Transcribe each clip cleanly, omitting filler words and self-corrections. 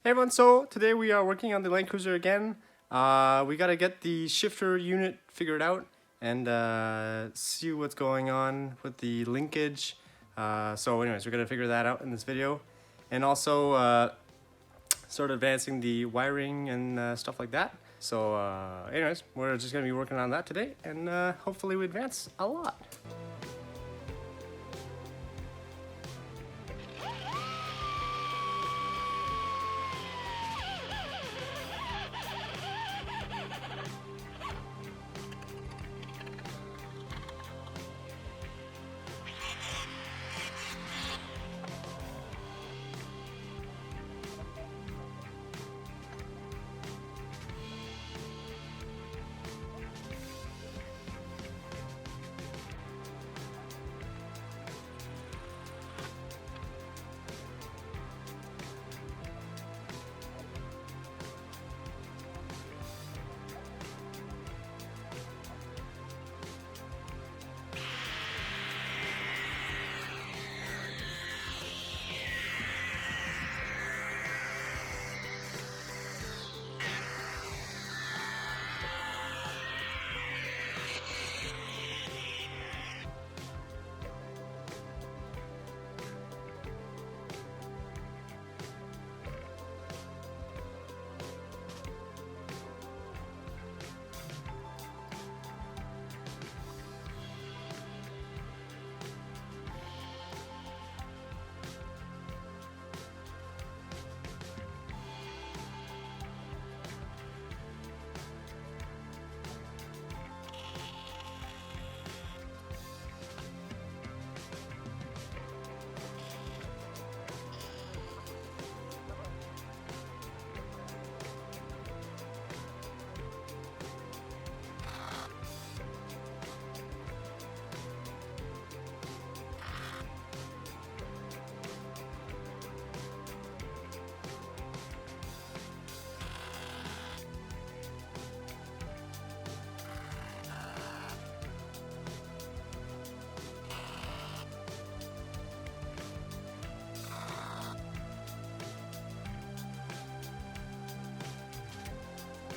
Hey everyone, so today we are working on the Landcruiser again. We gotta get the shifter unit figured out and see what's going on with the linkage. So anyways, we're gonna figure that out in this video. And also start advancing the wiring and stuff like that. So anyways, we're just gonna be working on that today and hopefully we advance a lot.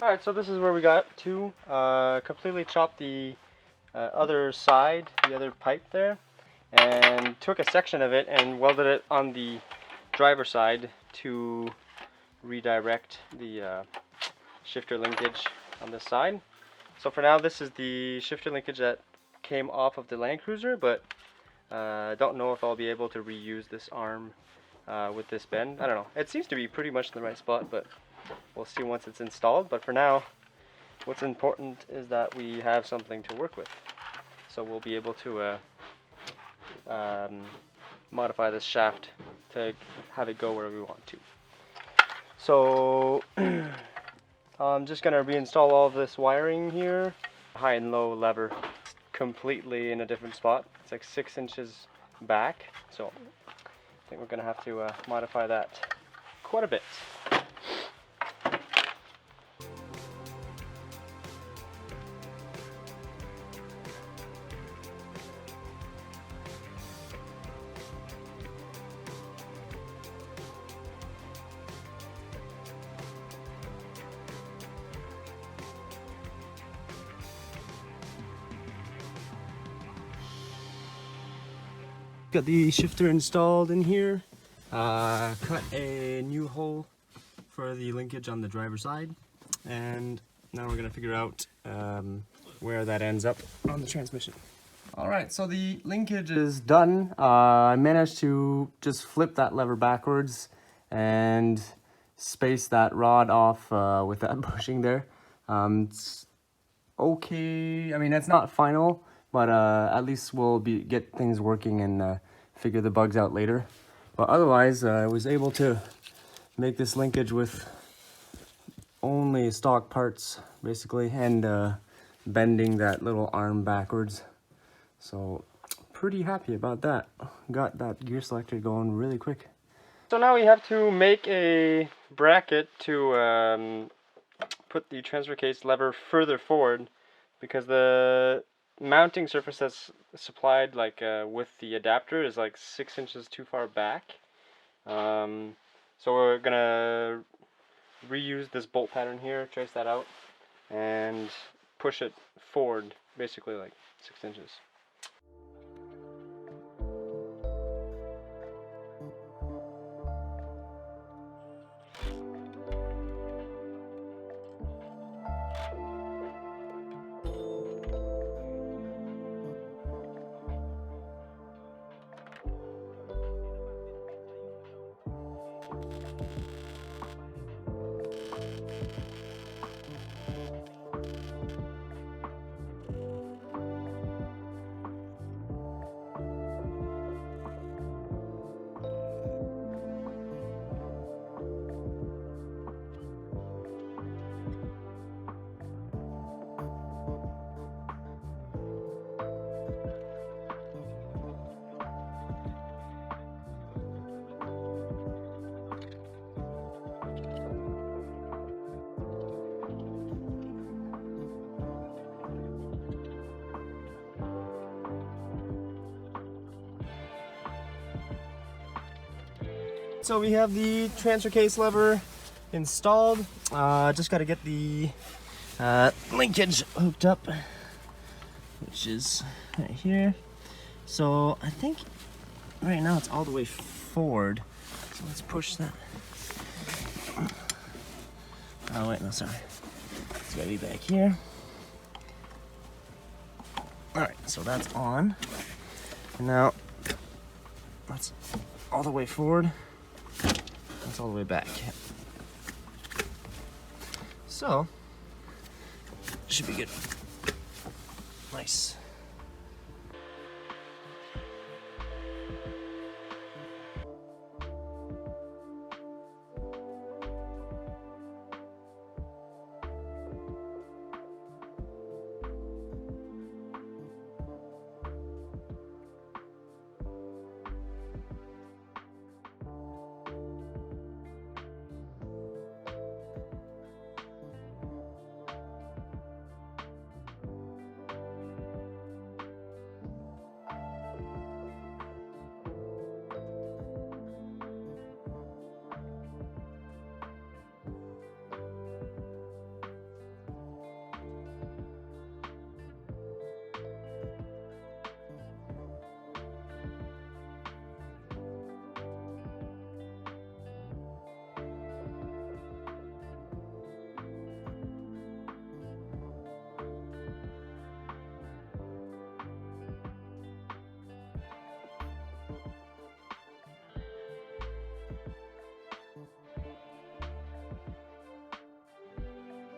Alright, so this is where we got to. Completely chopped the other side, the other pipe there, and took a section of it and welded it on the driver side to redirect the shifter linkage on this side. So for now, this is the shifter linkage that came off of the Landcruiser, but don't know if I'll be able to reuse this arm with this bend. I don't know. It seems to be pretty much in the right spot, but we'll see once it's installed. But for now, what's important is that we have something to work with. So we'll be able to modify this shaft to have it go where we want to. So I'm just going to reinstall all of this wiring here. High and low lever completely in a different spot. It's like 6 inches back. So I think we're going to have to modify that quite a bit. Got the shifter installed in here. Cut a new hole for the linkage on the driver's side, and now we're gonna figure out where that ends up on the transmission. All right, so the linkage is done. I managed to just flip that lever backwards and space that rod off with that bushing there. It's okay. I mean, it's not final, but at least we'll get things working and figure the bugs out later. But otherwise, I was able to make this linkage with only stock parts, basically, and bending that little arm backwards. So, pretty happy about that. Got that gear selector going really quick. So now we have to make a bracket to put the transfer case lever further forward, because the mounting surface that's supplied with the adapter is like 6 inches too far back. So we're gonna reuse this bolt pattern here, trace that out, and push it forward, basically like 6 inches. So we have the transfer case lever installed. Just got to get the linkage hooked up, which is right here. So I think right now it's all the way forward. So let's push that. Oh wait, no, sorry. It's gotta be back here. All right, so that's on. And now that's all the way forward. That's all the way back. So, should be good. Nice.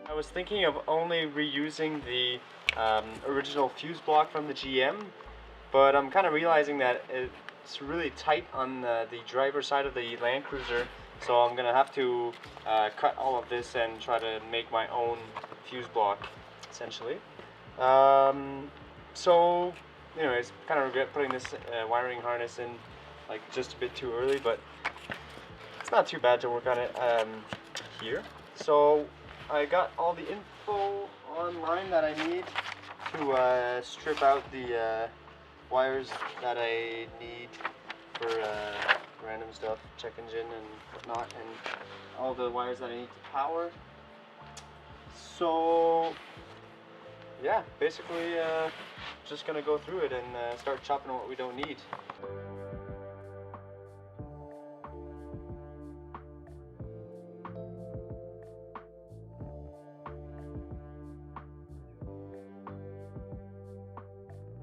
I was thinking of only reusing the original fuse block from the GM, but I'm kind of realizing that it's really tight on the driver's side of the Landcruiser, so I'm going to have to cut all of this and try to make my own fuse block, essentially. So, anyways, kind of regret putting this wiring harness in like just a bit too early, but it's not too bad to work on it here. So I got all the info online that I need to strip out the wires that I need for random stuff, check engine and whatnot, and all the wires that I need to power. So yeah, basically just gonna go through it and start chopping what we don't need.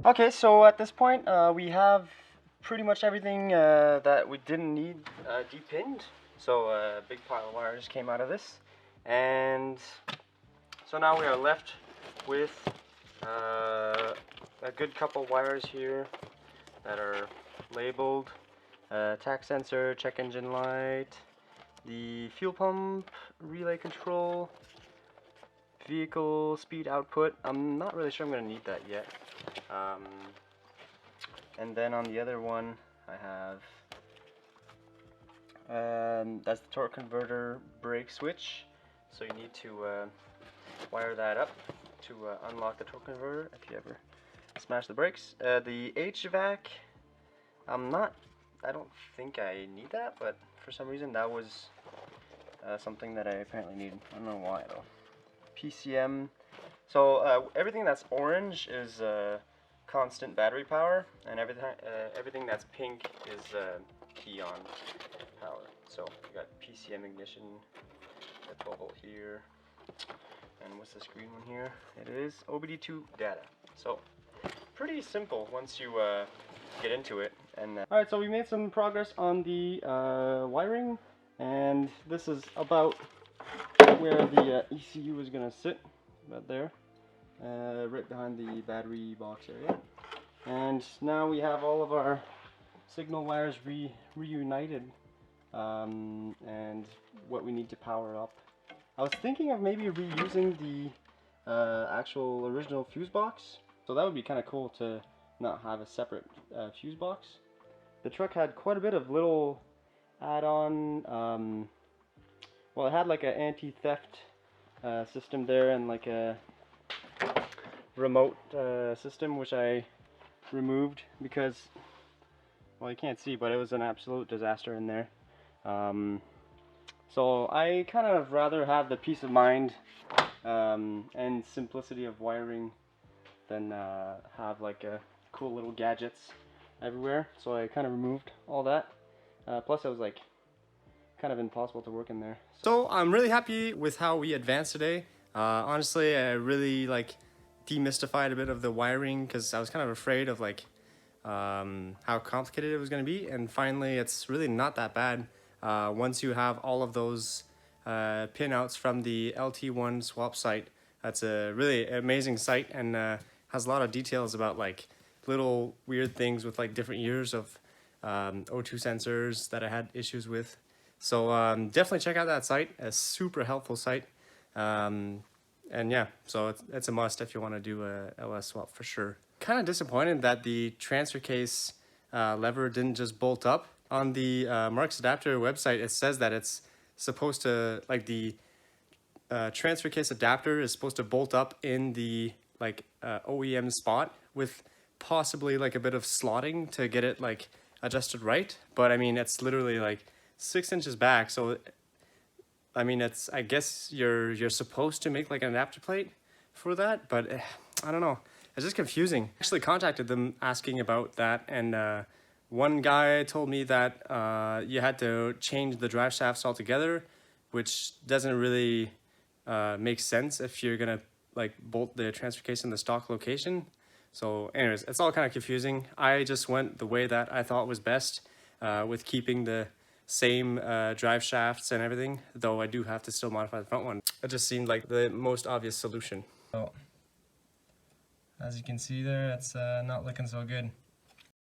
Okay, so at this point we have pretty much everything that we didn't need depinned. So a big pile of wires came out of this, and so now we are left with a good couple wires here that are labeled. Tach sensor, check engine light, the fuel pump, relay control, vehicle speed output. I'm not really sure I'm going to need that yet. And then on the other one I have that's the torque converter brake switch, so you need to wire that up to unlock the torque converter if you ever smash the brakes. The HVAC, I don't think I need that, but for some reason. That was something that I apparently need. I don't know why though. PCM. So everything that's orange is constant battery power, and everything that's pink is key on power. So we got PCM ignition, the 12 volt here, and what's this green one here? It is OBD2 data. So pretty simple once you get into it. And all right, so we made some progress on the wiring, and this is about where the ECU is gonna sit, about there, right behind the battery box area. And now we have all of our signal wires reunited, and what we need to power up. I was thinking of maybe reusing the actual original fuse box, so that would be kind of cool to not have a separate fuse box. The truck had quite a bit of little add-on, well, it had like an anti-theft system there, and like a remote system, which I removed because, well, you can't see, but it was an absolute disaster in there. So I kind of rather have the peace of mind and simplicity of wiring than have like cool little gadgets everywhere. So I kind of removed all that. Plus it was like kind of impossible to work in there. So I'm really happy with how we advanced today. Honestly, I really like demystified a bit of the wiring because I was kind of afraid of like how complicated it was going to be, and finally it's really not that bad once you have all of those pinouts from the LT1 swap site. That's a really amazing site, and has a lot of details about like little weird things with like different years of O2 sensors that I had issues with. So definitely check out that site, a super helpful site. And yeah, so it's a must if you want to do a LS swap for sure. Kind of disappointed that the transfer case lever didn't just bolt up. On the Marks Adapter website, it says that it's supposed to, like the transfer case adapter is supposed to bolt up in the like OEM spot with possibly like a bit of slotting to get it like adjusted right. But I mean, it's literally like 6 inches back, so I mean, it's, I guess you're supposed to make like an adapter plate for that, but I don't know. It's just confusing. I actually contacted them asking about that, and one guy told me that you had to change the drive shafts altogether, which doesn't really make sense if you're gonna like bolt the transfer case in the stock location. So anyways, it's all kind of confusing. I just went the way that I thought was best with keeping the same drive shafts and everything, though I do have to still modify the front one. It just seemed like the most obvious solution. So, as you can see there, it's not looking so good.